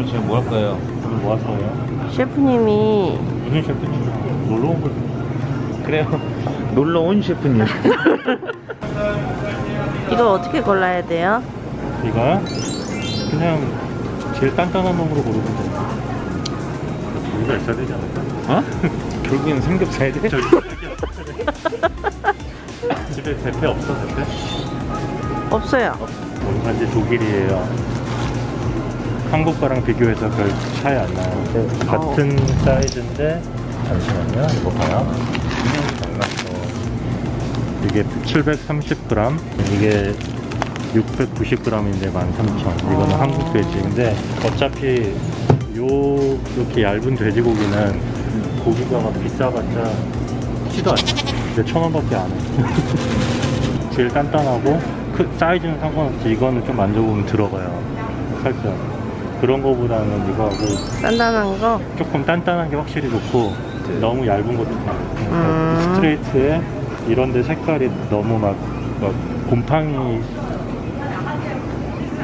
오늘 저희 뭐 할 거예요? 오늘 뭐 할 거예요? 셰프님이 무슨 셰프님? 놀러 온 거예요? 그래요. 놀러 온 셰프님. 이거 어떻게 골라야 돼요? 이거 그냥 제일 단단한 놈으로 고르면 돼. 우리가 있어야 되지 않을까? 어? 결국엔 삼겹살 돼? 저기 집에 대패 없어, 대패? 없어요. 원산지 독일이에요. 한국 거랑 비교해서 별 차이 안 나요. 같은 사이즈인데 잠시만요. 이거 봐요. 안 났어. 이게 730g, 이게 690g인데 13,000. 이거는 한국 돼지인데 어차피 이렇게 얇은 돼지고기는 고기가 막 비싸봤자 치도 않아. 근데 1,000원밖에 안 해. 제일 단단하고 사이즈는 상관없지. 이거는 좀 만져보면 들어가요. 살짝. 그런 거보다는 이거하고 단단한 거? 조금 단단한 게 확실히 좋고 너무 얇은 것도 좀 스트레이트에 이런데 색깔이 너무 막 곰팡이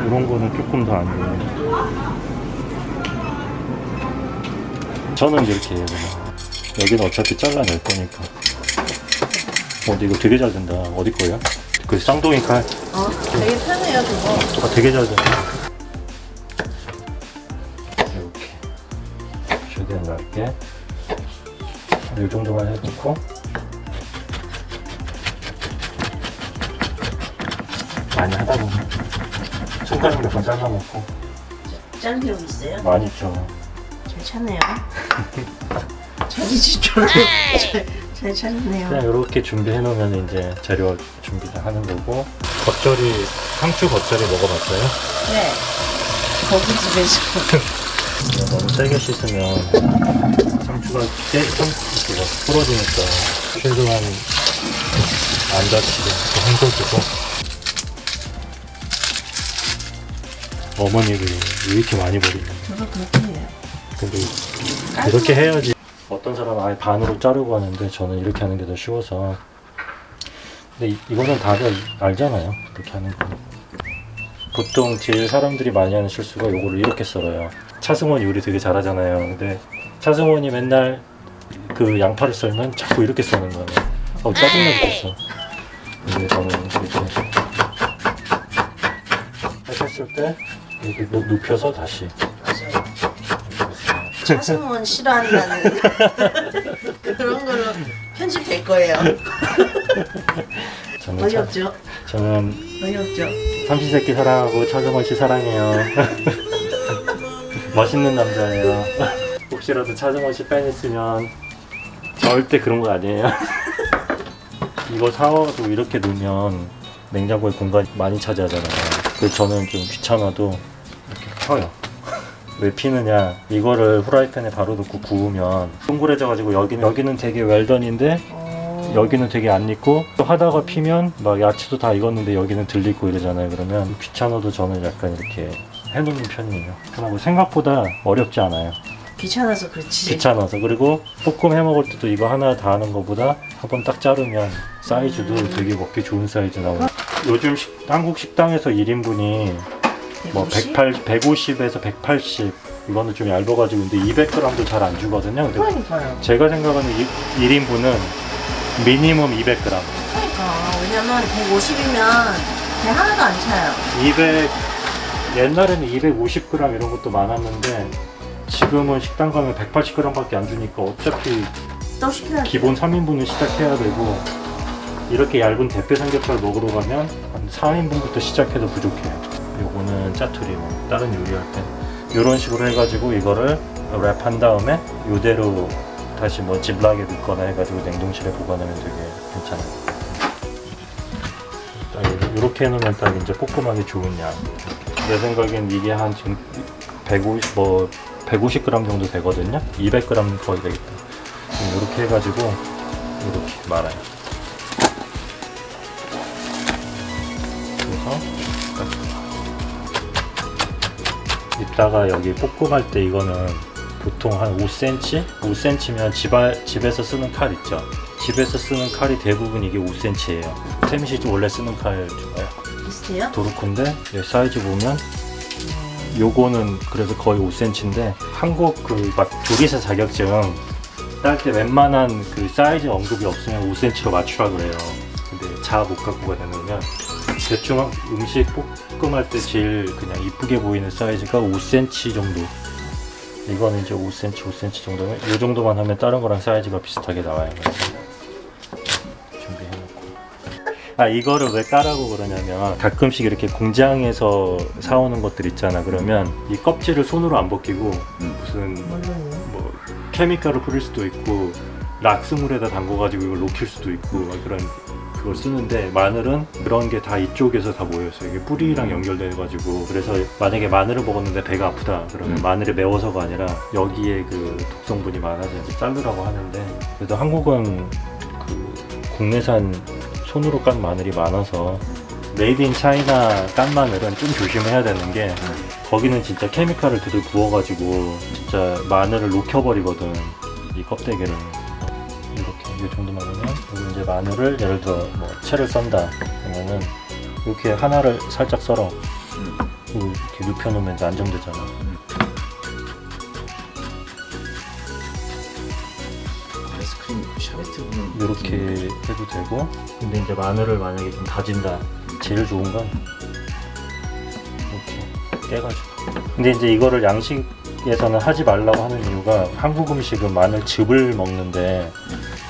이런 거는 조금 더 안 좋아요. 저는 이렇게 해요. 여기는 어차피 잘라낼 거니까. 근데 이거 되게 잘 된다. 어디 거예요? 그 쌍둥이 칼. 되게 편해요 그거. 되게 잘 된다. 이렇게 최대한 넓게 이 정도만 해놓고 많이 하다 보면 손가락 몇 번 잘라놓고 자른 적 있어요? 많이 있죠. 잘 찾네요. 자기 집처럼 잘 찾네요. 그냥 이렇게 준비해 놓으면 이제 재료 준비 다 하는 거고. 겉절이, 상추 겉절이 먹어봤어요? 네. 거기 집에서. 너무 세게 씻으면 상추가 이렇게 부러지니까 최소한 안 다치게 헹궈주고. 어머니를 왜 이렇게 많이 버리냐. 저도 그렇게 해요. 근데 이렇게 해야지. 어떤 사람은 아예 반으로 자르고 하는데 저는 이렇게 하는 게 더 쉬워서. 근데 이거는 다들 알잖아요. 이렇게 하는 거. 보통 제일 사람들이 많이 하는 실수가 이거를 이렇게 썰어요. 차승원이 요리 되게 잘하잖아요. 근데 차승원이 맨날 그 양파를 썰면 자꾸 이렇게 써는 거예요. 짜증나 죽겠어. 근데 저는 이렇게 했을 때 이렇게 눕혀서 다시. 차승원 싫어한다는 그런 걸로 편집될 거예요. 어이없죠? 저는 어이없죠? 삼시세끼 사랑하고 차승원 씨 사랑해요. 멋있는 남자예요. 혹시라도 차승원 씨 팬 있으면 절대 그런 거 아니에요. 이거 사와도 이렇게 놓으면 냉장고에 공간 많이 차지하잖아요. 그래서 저는 좀 귀찮아도 이렇게 펴요. 왜 피느냐, 이거를 후라이팬에 바로 넣고 구우면 동그래져가지고 여기는 되게 웰던인데 여기는 되게 안 익고, 또 하다가 피면 막 야채도 다 익었는데 여기는 들리고 이러잖아요. 그러면 귀찮아도 저는 약간 이렇게 해놓는 편이에요. 그리고 생각보다 어렵지 않아요. 귀찮아서 그렇지. 귀찮아서. 그리고 볶음 해먹을 때도 이거 하나 다 하는 것보다 한번 딱 자르면 사이즈도 되게 먹기 좋은 사이즈 나오고. 요즘 한국 식당에서 1인분이 뭐 150에서 180, 이거는 좀 얇아가지고. 근데 200g도 잘 안 주거든요. 근데 그러니까요. 제가 생각하는 1인분은 미니멈 200g. 그러니까 왜냐면 150이면 배 하나도 안 차요. 옛날에는 250g 이런 것도 많았는데 지금은 식당 가면 180g밖에 안 주니까 어차피 또 시켜야 돼. 기본 3인분은 시작해야 되고, 이렇게 얇은 대패 삼겹살 먹으러 가면 한 4인분부터 시작해도 부족해요. 요거는 짜투리, 뭐 다른 요리할 때 이런 식으로 해가지고 이거를 랩한 다음에 이대로 다시 뭐 집락에 넣거나 해가지고 냉동실에 보관하면 되게 괜찮아요. 이렇게 해놓으면 딱 이제 뽀끔하게 좋은 양. 내 생각엔 이게 한 지금 150g 정도 되거든요. 200g 거의 되겠다. 이렇게 해가지고 이렇게 말아요. 그래서 이따가 여기 볶음할 때 이거는 보통 한 5cm? 5cm면 집에서 쓰는 칼 있죠? 집에서 쓰는 칼이 대부분 이게 5cm예요. 태미씨 원래 쓰는 칼 좋아요? 비슷해요? 도르코인데 사이즈 보면 요거는 그래서 거의 5cm인데 한국 그 막 조리사 자격증 딸 때 웬만한 그 사이즈 언급이 없으면 5cm로 맞추라 그래요. 근데 자 못 갖고 가려면 대충 음식 볶음할 때 제일 그냥 이쁘게 보이는 사이즈가 5cm 정도. 이거는 이제 5cm, 5cm 정도면 이 정도만 하면 다른 거랑 사이즈가 비슷하게 나와요. 준비해놓고. 아, 이거를 왜 까라고 그러냐면 가끔씩 이렇게 공장에서 사오는 것들 있잖아. 그러면 이 껍질을 손으로 안 벗기고 무슨 뭐 케미칼을 뿌릴 수도 있고 락스물에다 담궈가지고 이걸 녹일 수도 있고 막 그런 그걸 쓰는데, 마늘은 그런 게 다 이쪽에서 다 모였어요. 이게 뿌리랑 연결돼가지고. 그래서 만약에 마늘을 먹었는데 배가 아프다 그러면 마늘이 매워서가 아니라 여기에 그 독성분이 많아서 자르라고 하는데, 그래도 한국은 그 국내산 손으로 깐 마늘이 많아서 메이드 인 차이나 깐 마늘은 좀 조심해야 되는 게, 거기는 진짜 케미칼을 두들 부어가지고 진짜 마늘을 녹여버리거든, 이 껍데기를. 이렇게 이 정도만 하면, 여기 이제 마늘을 예를 들어 뭐 채를 썬다 그러면은 이렇게 하나를 살짝 썰어. 그리고 이렇게 눕혀놓으면 이제 안정되잖아. 아이스크림 샤베트는 이렇게 해도 되고, 근데 이제 마늘을 만약에 좀 다진다, 제일 좋은 건 이렇게 깨가지고. 근데 이제 이거를 양식에서는 하지 말라고 하는 이유가, 한국 음식은 마늘 즙을 먹는데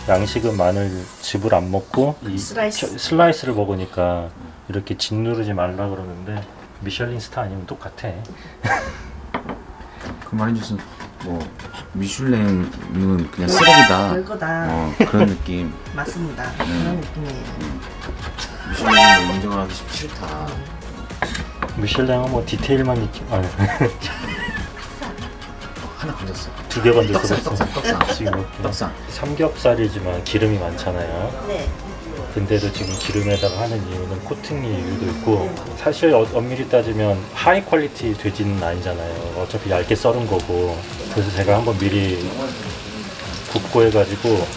양식은 마늘 즙을 안 먹고 이 슬라이스를 먹으니까 이렇게 짓누르지 말라 그러는데, 미슐린 스타 아니면 똑같아. 그 말인즉슨 뭐 미슐랭은 그냥 쓰레기다. 별거다. 그런 느낌. 맞습니다. 그런 느낌이에요. 미슐랭을 인정하기 싫다. 미슐랭은 뭐 디테일만 있지. 아니. 하나 건졌어. 두 개 건졌어. 떡상. 지금 이렇게. 떡상. 삼겹살이지만 기름이 많잖아요. 네. 근데도 지금 기름에다가 하는 이유는 코팅이 이유도 있고, 사실 엄밀히 따지면 하이 퀄리티 돼지는 아니잖아요. 어차피 얇게 썰은 거고. 그래서 제가 한번 미리 굽고 해가지고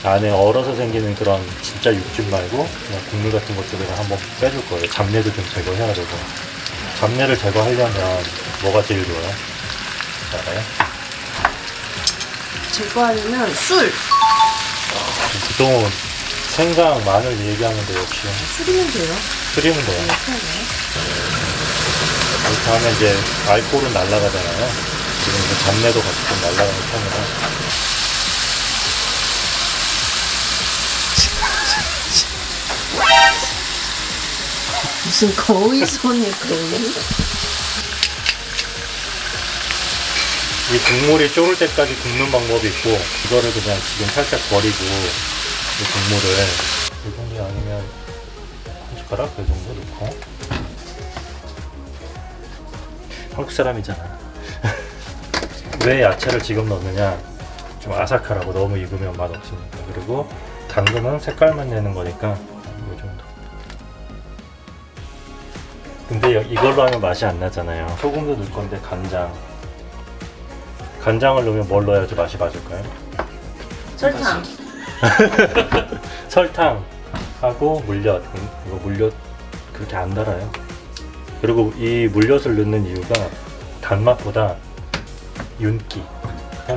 안에 얼어서 생기는 그런 진짜 육즙 말고 그냥 국물 같은 것들을 한번 빼줄 거예요. 잡내도 좀 제거해야 되고. 잡내를 제거하려면 뭐가 제일 좋아요? 알아요? 제거하려면 술. 보통 생강, 마늘 얘기하는데 역시 술이면 돼요. 끓이면 돼요. 이렇게 하면 이제 알코올은 날아가잖아요. 지금 그 잡내도 같이 좀 날아가는 편이라. 무슨 거위 손이 거위? 이 국물이 졸을 때까지 굽는 방법이 있고, 이거를 그냥 지금 살짝 버리고 이 국물을 이 정도 아니면 한 숟가락 그 정도 넣고. 한국 사람이잖아. 왜 야채를 지금 넣느냐? 좀 아삭하라고, 너무 익으면 맛 없으니까. 그리고 당근은 색깔만 내는 거니까 이 정도. 근데 이걸로 하면 맛이 안 나잖아요. 소금도 넣을 건데 간장을 넣으면 뭘 넣어야지 맛이 맞을까요? 설탕. 설탕하고 물엿. 이거 물엿 그렇게 안 달아요. 그리고 이 물엿을 넣는 이유가 단맛보다 윤기.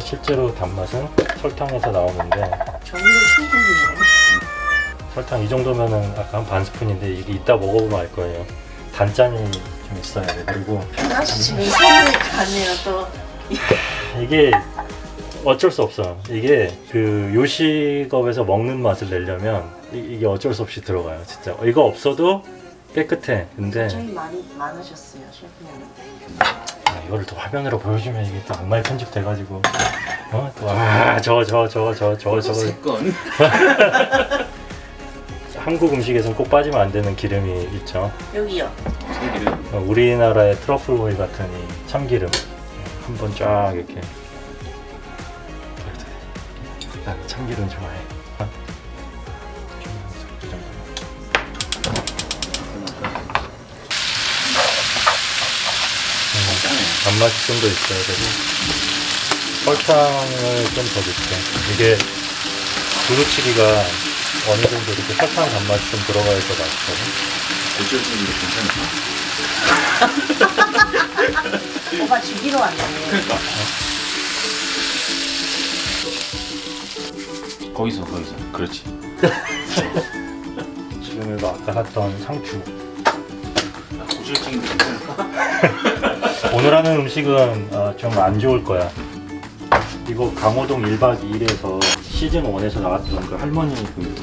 실제로 단맛은 설탕에서 나오는데, 저는 소금이에요. 설탕 이 정도면은 아까 한 반 스푼인데, 이게 이따 먹어보면 알 거예요. 단짠이 좀 있어야 돼. 그리고 하나씩 지금 손을 가네요 또. 이게 어쩔 수 없어. 이게 그 요식업에서 먹는 맛을 내려면 이게 어쩔 수 없이 들어가요. 진짜 이거 없어도 깨끗해. 근데 저희 많이 많으셨어요 셰프님. 이거를 또 화면으로 보여주면 이게 또 악마의 편집 돼가지고 세 건. 한국 음식에서는 꼭 빠지면 안 되는 기름이 있죠. 여기요. 참기름. 우리나라의 트러플 오일 같은 이 참기름 한번 쫙 이렇게. 난 참기름 좋아해. 이 정도. 단맛이 좀 더 있어야 되고, 설탕을 좀 더 넣죠. 이게 두루치기가 어느 정도 이렇게 설탕 단맛이 좀 들어가야 더 맛있거든. 고지혈증인데 괜찮을까? 오빠 주기로 왔네. 그러니까. 거기서. 그렇지. 지금 이거 아까 샀던 상추. 고지혈증인데 괜찮을까? 오늘 하는 음식은 좀 안 좋을 거야. 이거 강호동 1박 2일에서 시즌 1에서 나왔던 그 할머니 그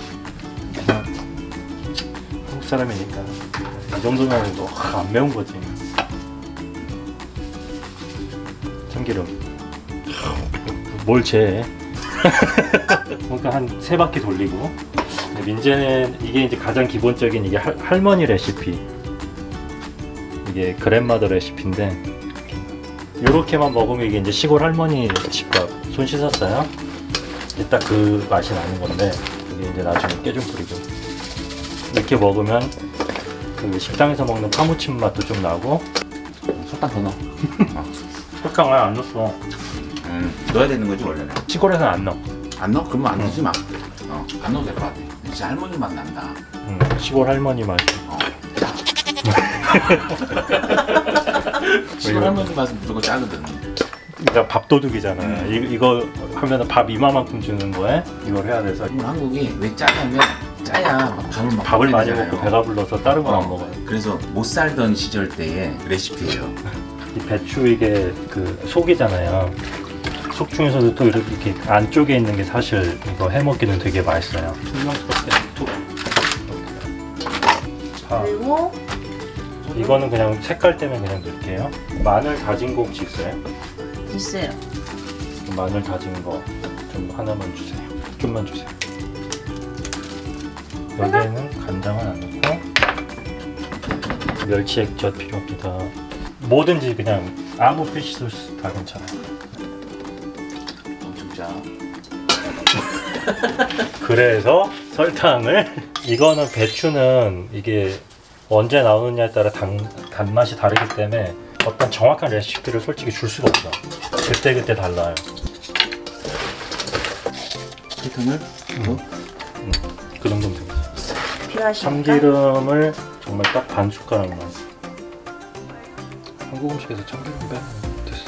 한국 사람이니까 이 정도면 뭐 안 매운 거지. 참기름. 뭘 재? 그러니까 한 3바퀴 돌리고. 민재는 이게 이제 가장 기본적인 이게 할머니 레시피. 이게 그랜마더 레시피인데 요렇게만 먹으면 이게 이제 시골 할머니 집밥 손 씻었어요. 이게 딱 그 맛이 나는 건데 이게 이제 나중에 깨 좀 뿌리고 이렇게 먹으면 그 식당에서 먹는 파무침 맛도 좀 나고. 설탕 더 넣어. 설탕 아예 안 넣었어. 넣어야 되는 거지 원래는. 시골에서는 안 넣어. 안 넣어? 그러면 안 넣지 마. 안 넣어도 될 것 같아. 진짜 할머니 맛 난다. 시골 할머니 맛이. 시골 할머니 맛은 무조건 짜거든. 그러니까 밥도둑이잖아. 이거 하면 밥 이마만큼 주는 거에 이걸 해야 돼서 한국이 왜 짜냐면 짜야 밥을 많이 먹고 배가 불러서 다른 건 안 먹어요. 그래서 못 살던 시절 때의 레시피예요. 이 배추 이게 그 속이잖아요. 속 중에서도 또 이렇게 안쪽에 있는 게 사실 이거 해 먹기는 되게 맛있어요. 투명스럽게 툭. 그리고 이거는 그냥 색깔 때문에 그냥 넣을게요. 마늘 다진 거 혹시 있어요? 있어요. 마늘 다진 거 좀 하나만 주세요. 좀만 주세요. 여기에는 간장은 안 넣고 멸치 액젓 필요합니다. 뭐든지 그냥 아무 피쉬 소스 다 괜찮아요. 엄청 짜. 그래서 설탕을 이거는 배추는 이게 언제 나오느냐에 따라 단맛이 다르기 때문에 어떤 정확한 레시피를 솔직히 줄 수가 없어. 그때그때 달라요. 설탕을 그 정도면 되겠어. 필요하십니까? 참기름을 정말 딱 반 숟가락만. 한국 음식에서 참기름 빼면 됐어.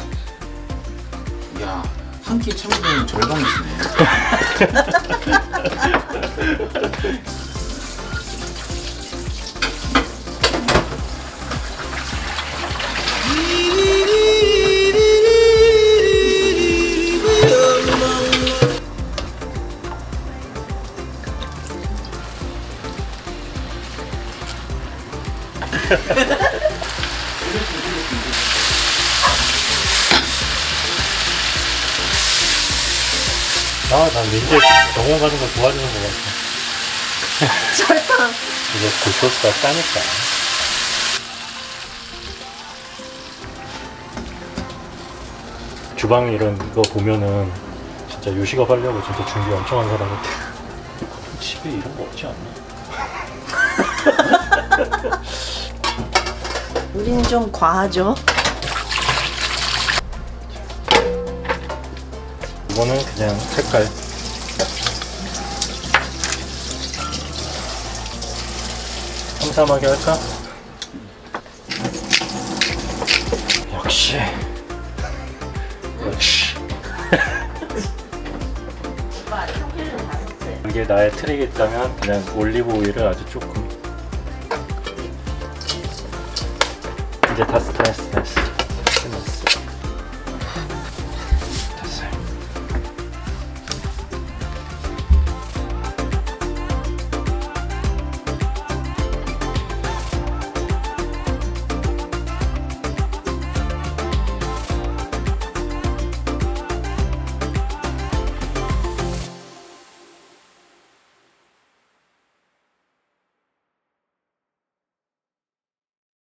야, 한 끼에 참기름 절반이시네. 난 민재 병원 가는 거 도와주는 거 같아. 설탕. 이거 굴소스가 짜니까. 주방 이런 거 보면은 진짜 요식업 하려고 진짜 준비 엄청 한 사람 같아. 집에 이런 거 없지 않나? 우리는 좀 과하죠. 이거는 그냥 색깔. 삼삼하게 할까? 역시. 오빠 참기름 다 썼어요. 이게 나의 트릭이 있다면 그냥 올리브 오일을 아주 조금. 이제 다 됐어.